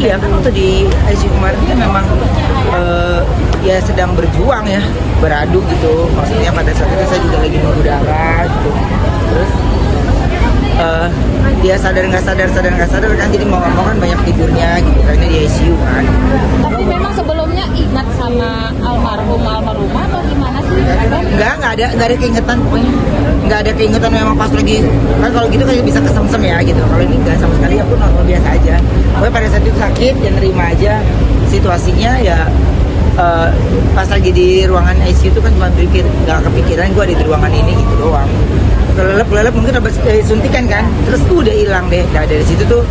ya kan waktu di ICU kemarin kan memang ya sedang berjuang ya, beradu gitu. Maksudnya pada saat itu saya juga lagi nunggu darah gitu. Terus dia sadar nggak sadar kan, jadi mau ngomong kan banyak tidurnya gitu karena di ICU kan. Tapi memang sebelumnya ingat sama almarhumah atau gimana sih? Nggak ada keingetan pokoknya. Nggak ada keingetan memang pas lagi, kan kalau gitu kayak bisa kesemsem ya gitu. Kalau ini nggak sama sekali, aku normal biasa aja. Pokoknya pada saat itu sakit, ya nerima aja situasinya ya. Pas lagi di ruangan ICU itu kan cuma berpikir, nggak kepikiran gue ada di ruangan ini gitu doang. Kelelep mungkin habis suntikan kan, terus udah hilang deh. Nah dari situ tuh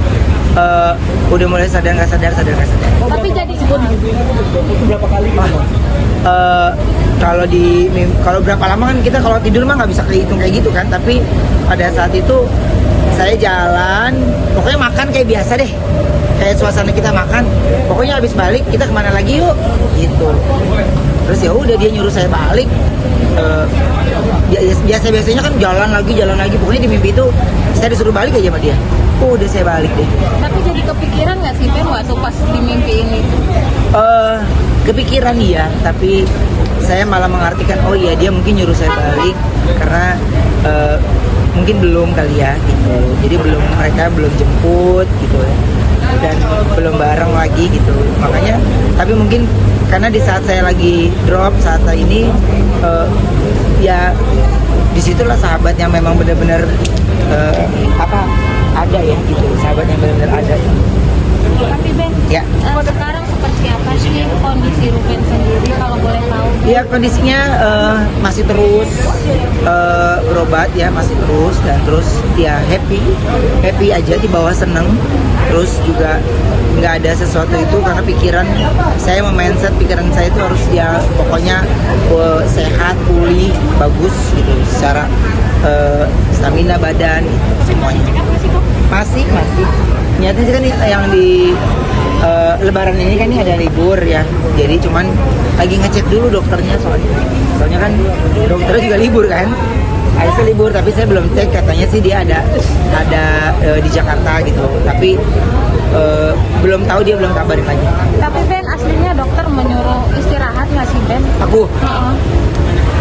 udah mulai sadar nggak sadar. Tapi jadi Berapa kali? Kalau berapa lama kan kita kalau tidur mah nggak bisa kehitung kayak gitu kan. Tapi pada saat itu saya jalan, pokoknya makan kayak biasa deh, kayak suasana kita makan. Pokoknya habis balik kita kemana lagi yuk, gitu. Terus ya udah dia nyuruh saya balik. Biasanya kan jalan lagi. Pokoknya di mimpi itu saya disuruh balik aja sama dia. Udah saya balik deh. tapi jadi kepikiran nggak sih Ben waktu pas di mimpi ini? Kepikiran iya, tapi saya malah mengartikan oh iya dia mungkin nyuruh saya balik karena mungkin belum kali ya gitu. Jadi mereka belum jemput gitu dan belum bareng lagi gitu. Makanya tapi mungkin karena di saat saya lagi drop saat ini ya disitulah sahabatnya memang benar-benar ada ya gitu, sahabat yang benar-benar ada. Tapi Ben, Ya. Sekarang seperti apa sih kondisi Ruben sendiri kalau boleh tahu? Ya kondisinya masih terus berobat ya, masih terus dan terus ya happy aja, di bawah seneng. Terus juga nggak ada sesuatu itu karena saya mindset pikiran saya itu harus ya pokoknya sehat, pulih, bagus gitu secara stamina badan gitu, semuanya. Masih. Nyatanya kan yang di Lebaran ini kan ini ada libur ya, jadi cuman lagi ngecek dulu dokternya soalnya kan dokternya juga libur kan. Aisyah libur tapi saya belum cek, katanya sih dia ada di Jakarta gitu, tapi belum tahu, dia belum kabarin lagi. Tapi Ben, aslinya dokter menyuruh istirahat nggak sih Ben? Aku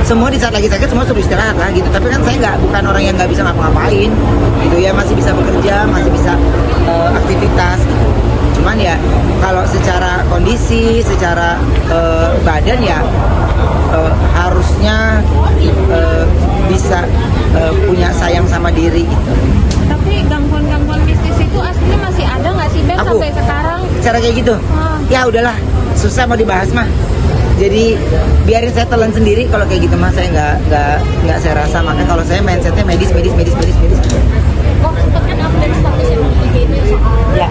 semua di saat lagi sakit semua suruh istirahat lah gitu, tapi kan saya bukan orang yang nggak bisa ngapa-ngapain gitu ya, masih bisa bekerja, masih bisa aktivitas gitu. Cuman ya kalau secara kondisi, secara badan ya harusnya bisa punya sayang sama diri gitu. Tapi gangguan-gangguan mistis itu aslinya masih ada nggak sih Ben sampai sekarang? Cara kayak gitu ya udahlah, susah mau dibahas mah. Jadi biarin saya telan sendiri kalau kayak gitu mah, saya nggak saya rasa. Makanya kalau saya mindsetnya medis. Oh, sempat kan update statusnya itu soal Ya.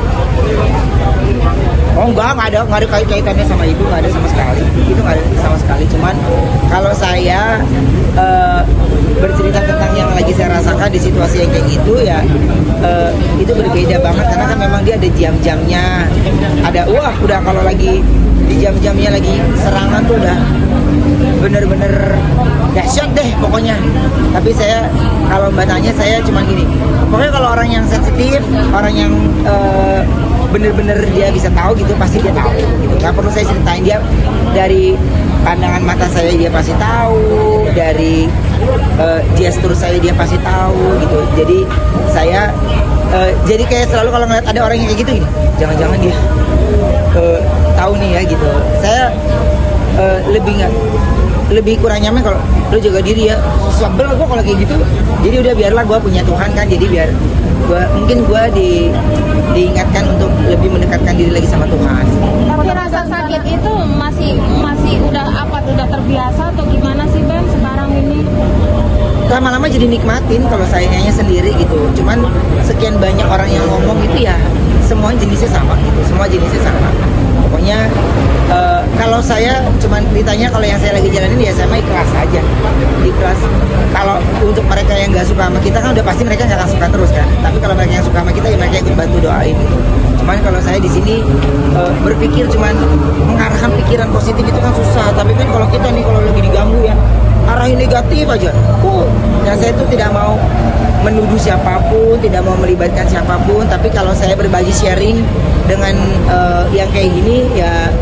Oh nggak ada kaitannya sama ibu, nggak ada sama sekali. Itu nggak ada sama sekali. Cuman kalau saya bercerita tentang yang lagi saya rasakan di situasi yang kayak gitu ya, itu berbeda banget karena kan memang dia ada jam-jamnya. Ada udah kalau lagi di jam-jamnya lagi serangan tuh udah bener-bener dahsyat deh pokoknya. Tapi saya kalau mbak tanya, saya cuma gini, pokoknya kalau orang yang sensitif, orang yang bener-bener dia bisa tahu gitu, pasti dia tahu gitu. Gak perlu saya ceritain, dia dari pandangan mata saya dia pasti tahu, dari gestur saya dia pasti tahu gitu. Jadi saya jadi kayak selalu kalau ngeliat ada orang yang kayak gitu gini, jangan-jangan dia tahu nih ya gitu. Saya lebih kurang nyaman kalau lo jaga diri ya. Sebel gue kalau kayak gitu. Jadi udah biarlah, gue punya Tuhan kan. Jadi biar mungkin gue diingatkan untuk lebih mendekatkan diri lagi sama Tuhan. Tapi rasa sakit itu masih udah terbiasa atau gimana sih Ben sekarang ini? Lama-lama jadi nikmatin kalau sayangnya sendiri gitu. Cuman sekian banyak orang yang ngomong itu ya semua jenisnya sama gitu. Semua jenisnya sama. Pokoknya kalau saya cuman ditanya kalau yang saya lagi jalanin ya saya mah ikhlas aja. Ikhlas. Kalau untuk mereka yang nggak suka sama kita kan udah pasti mereka nggak akan suka terus kan. Tapi kalau mereka yang suka sama kita ya mereka ikut bantu doain gitu. Cuman kalau saya di sini berpikir cuman mengarahkan pikiran positif itu kan susah. Tapi kan kalau kita nih kalau lagi diganggu ya arahin negatif aja. Yang saya itu tidak mau menuduh siapapun, tidak mau melibatkan siapapun, tapi kalau saya berbagi sharing dengan yang kayak gini ya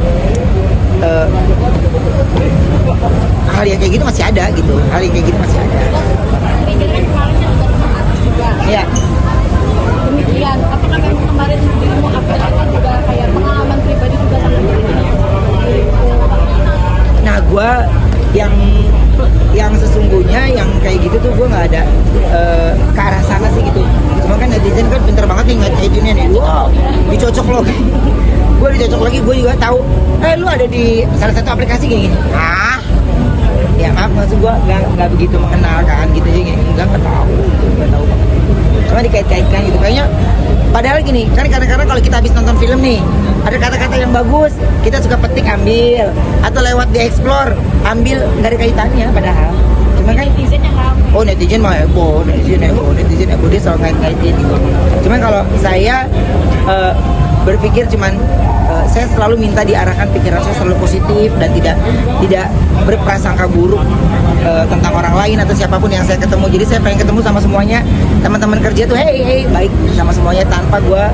hal yang kayak gitu masih ada gitu, hal yang kayak gitu masih ada. Ya. Demikian, apakah memang kemarin dirimu apa juga kayak pengalaman pribadi juga sama dirimu? Nah, gue yang sesungguhnya yang kayak gitu tuh gue nggak ada ke arah sana sih gitu. Cuma kan netizen kan pinter banget nih ngecaitinnya nih. Wow, dicocok loh. Gue dicocok lagi, gue juga tahu. Lu ada di salah satu aplikasi kayak gini. Ya maaf, maksud gue nggak begitu mengenal kan gitu aja gini. Nggak tahu banget. Cuma dikait-kaitkan gitu kayaknya. Padahal gini, kan kadang-kadang kalau kita habis nonton film nih, ada kata-kata yang bagus, kita suka petik ambil, atau lewat di explore ambil, nggak ada kaitannya padahal. Cuma kan Netizen yang ramai. netizen mah heboh, netizen heboh dia selalu ngait-ngaitin gitu. Cuman kalau saya berpikir cuman saya selalu minta diarahkan pikiran saya selalu positif dan tidak berprasangka buruk tentang orang lain atau siapapun yang saya ketemu. Jadi saya pengen ketemu sama semuanya, teman-teman kerja tuh hey baik sama semuanya tanpa gue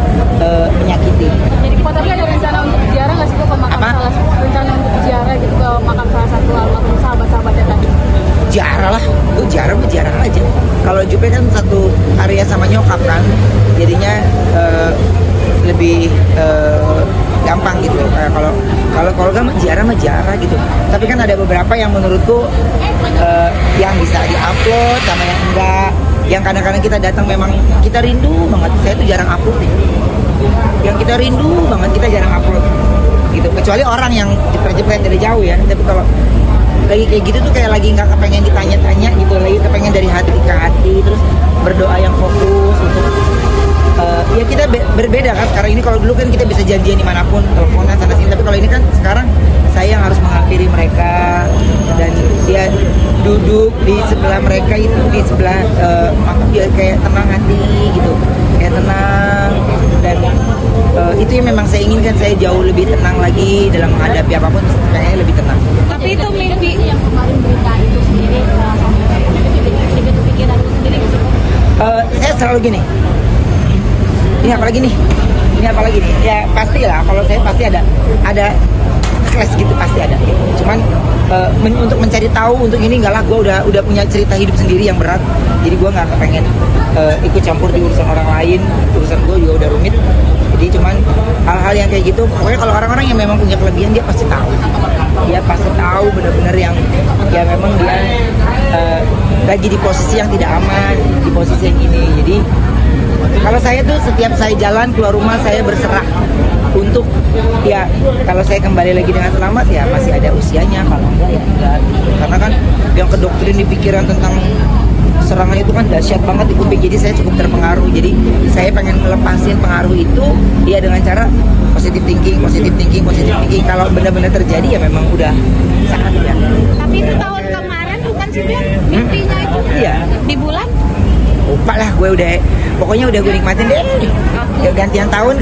menyakiti. Jadi Pak tadi ada rencana untuk ziarah nggak sih ke makam rencana untuk ziarah gitu ke makam salah satu almarhum sahabat-sahabatnya tadi? Ziarah lah, gue ziarah aja. Kalau Jupe kan satu area sama nyokap kan, jadinya lebih gampang gitu. Kalau keluarga mah ziarah gitu. Tapi kan ada beberapa yang menurutku yang bisa diupload sama yang enggak. Yang kadang-kadang kita datang memang kita rindu banget. Saya tuh jarang upload nih. Yang kita rindu banget kita jarang upload. Gitu. Kecuali orang yang jepret-jepret dari jauh ya. Tapi kalau lagi kayak gitu tuh kayak lagi nggak kepengen ditanya-tanya gitu, lagi kepengen dari hati ke hati, terus berdoa yang fokus untuk ya kita berbeda kan sekarang ini. Kalau dulu kan kita bisa janjian dimanapun, teleponan sana sini, tapi kalau ini kan sekarang saya yang harus menghampiri mereka dan dia duduk di sebelah mereka itu di sebelah makam dia kayak tenang hati gitu, kayak tenang dan itu yang memang saya inginkan. Saya jauh lebih tenang lagi dalam menghadapi apapun, kayaknya lebih tenang. Tapi itu mimpi yang kemarin berita itu sendiri jadi pikiran itu sendiri gitu. Saya selalu gini. Ini apalagi nih? Ya pastilah. Kalau saya pasti ada clash gitu, pasti ada. Cuman untuk mencari tahu untuk ini enggak lah. Gue udah punya cerita hidup sendiri yang berat. Jadi gue nggak kepengen ikut campur di urusan orang lain. Urusan gue juga udah rumit. Jadi cuman hal-hal yang kayak gitu. Pokoknya kalau orang-orang yang memang punya kelebihan dia pasti tahu. Dia pasti tahu benar-benar yang ya memang dia lagi di posisi yang tidak aman, di posisi yang ini. Jadi kalau saya tuh setiap saya jalan keluar rumah saya berserah untuk ya kalau saya kembali lagi dengan selamat ya masih ada usianya, kalau enggak ya enggak. Karena kan yang kedoktrin di pikiran tentang serangan itu kan dahsyat banget di kuping, jadi saya cukup terpengaruh. Jadi saya pengen melepasin pengaruh itu ya dengan cara positive thinking. Kalau benar-benar terjadi ya memang udah saatnya. Tapi itu tahun kemarin bukan sih Ben? Mimpinya itu Iya. di bulan? Lupa lah gue pokoknya udah gue nikmatin deh. Gantian tahun